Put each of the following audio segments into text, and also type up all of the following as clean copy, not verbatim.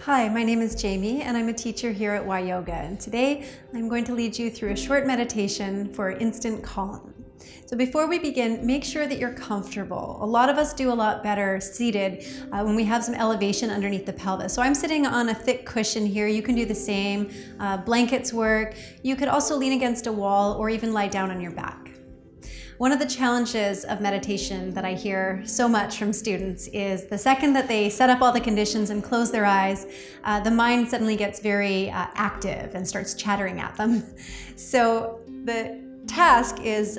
Hi, my name is Jayme and I'm a teacher here at YYOGA, and today I'm going to lead you through a short meditation for instant calm. So before we begin, make sure that you're comfortable. A lot of us do a lot better seated when we have some elevation underneath the pelvis. So I'm sitting on a thick cushion here. You can do the same. Blankets work. You could also lean against a wall or even lie down on your back. One of the challenges of meditation that I hear so much from students is the second that they set up all the conditions and close their eyes, the mind suddenly gets very active and starts chattering at them. So the task is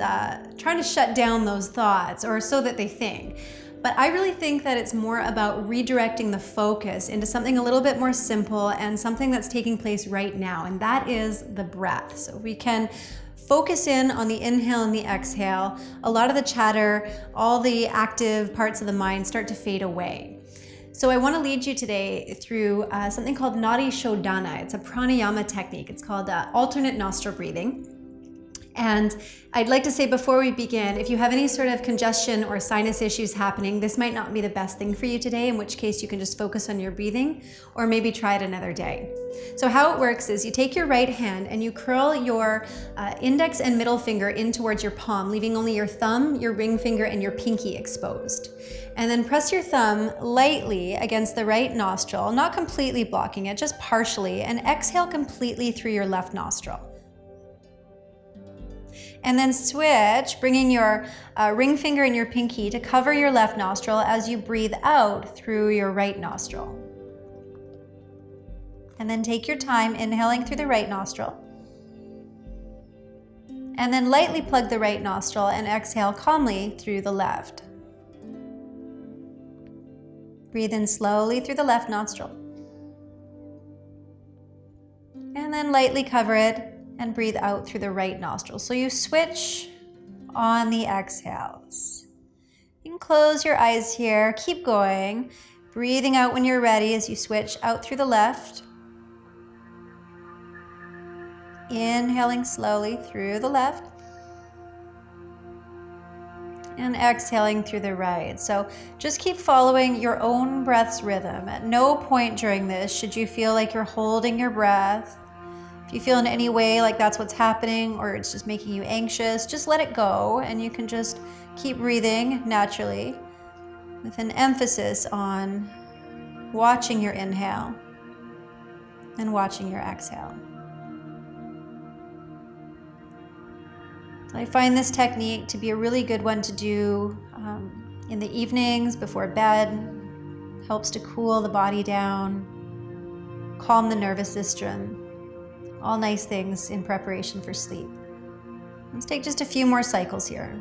trying to shut down those thoughts, or so that they think. But I really think that it's more about redirecting the focus into something a little bit more simple and something that's taking place right now, and that is the breath. So we can focus in on the inhale and the exhale. A lot of the chatter, all the active parts of the mind start to fade away. So I want to lead you today through something called Nadi Shodhana. It's a pranayama technique. It's called alternate nostril breathing. And I'd like to say before we begin, if you have any sort of congestion or sinus issues happening, this might not be the best thing for you today, in which case you can just focus on your breathing or maybe try it another day. So how it works is you take your right hand and you curl your index and middle finger in towards your palm, leaving only your thumb, your ring finger, and your pinky exposed. And then press your thumb lightly against the right nostril, not completely blocking it, just partially, and exhale completely through your left nostril. And then switch, bringing your ring finger and your pinky to cover your left nostril as you breathe out through your right nostril. And then take your time inhaling through the right nostril. And then lightly plug the right nostril and exhale calmly through the left. Breathe in slowly through the left nostril. And then lightly cover it and breathe out through the right nostril. So you switch on the exhales. You can close your eyes here, keep going, breathing out when you're ready as you switch out through the left. Inhaling slowly through the left. And exhaling through the right. So just keep following your own breath's rhythm. At no point during this should you feel like you're holding your breath. If you feel in any way like that's what's happening or it's just making you anxious, just let it go and you can just keep breathing naturally with an emphasis on watching your inhale and watching your exhale. I find this technique to be a really good one to do in the evenings before bed. Helps to cool the body down, calm the nervous system. All nice things in preparation for sleep. Let's take just a few more cycles here.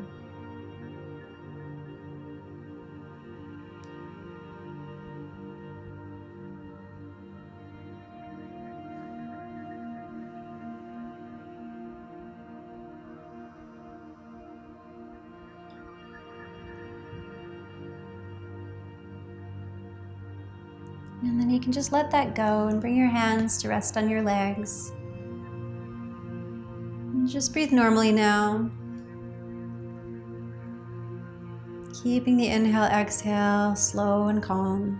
And then you can just let that go and bring your hands to rest on your legs. Just breathe normally now. Keeping the inhale, exhale slow and calm.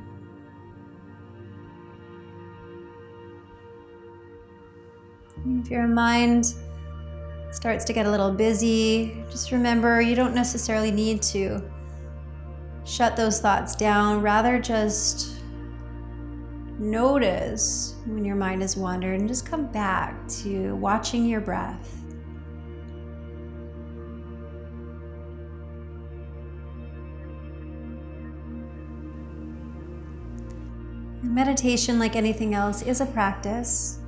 If your mind starts to get a little busy, just remember you don't necessarily need to shut those thoughts down. Rather, just notice when your mind has wandered and just come back to watching your breath. Meditation, like anything else, is a practice.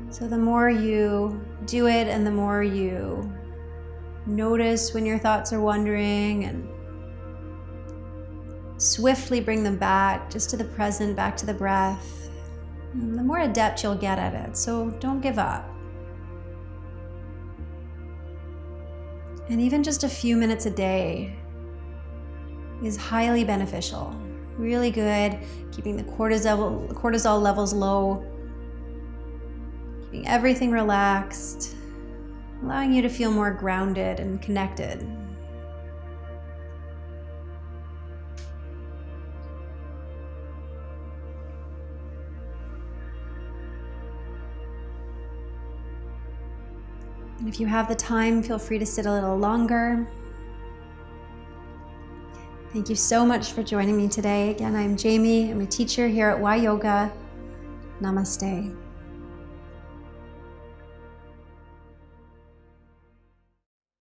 So the more you do it and the more you notice when your thoughts are wandering and swiftly bring them back just to the present, back to the breath, the more adept you'll get at it. So don't give up. And even just a few minutes a day is highly beneficial. Really good, keeping the cortisol levels low, keeping everything relaxed, allowing you to feel more grounded and connected. And if you have the time, feel free to sit a little longer. Thank you so much for joining me today. Again, I'm Jayme. I'm a teacher here at YYOGA. Namaste.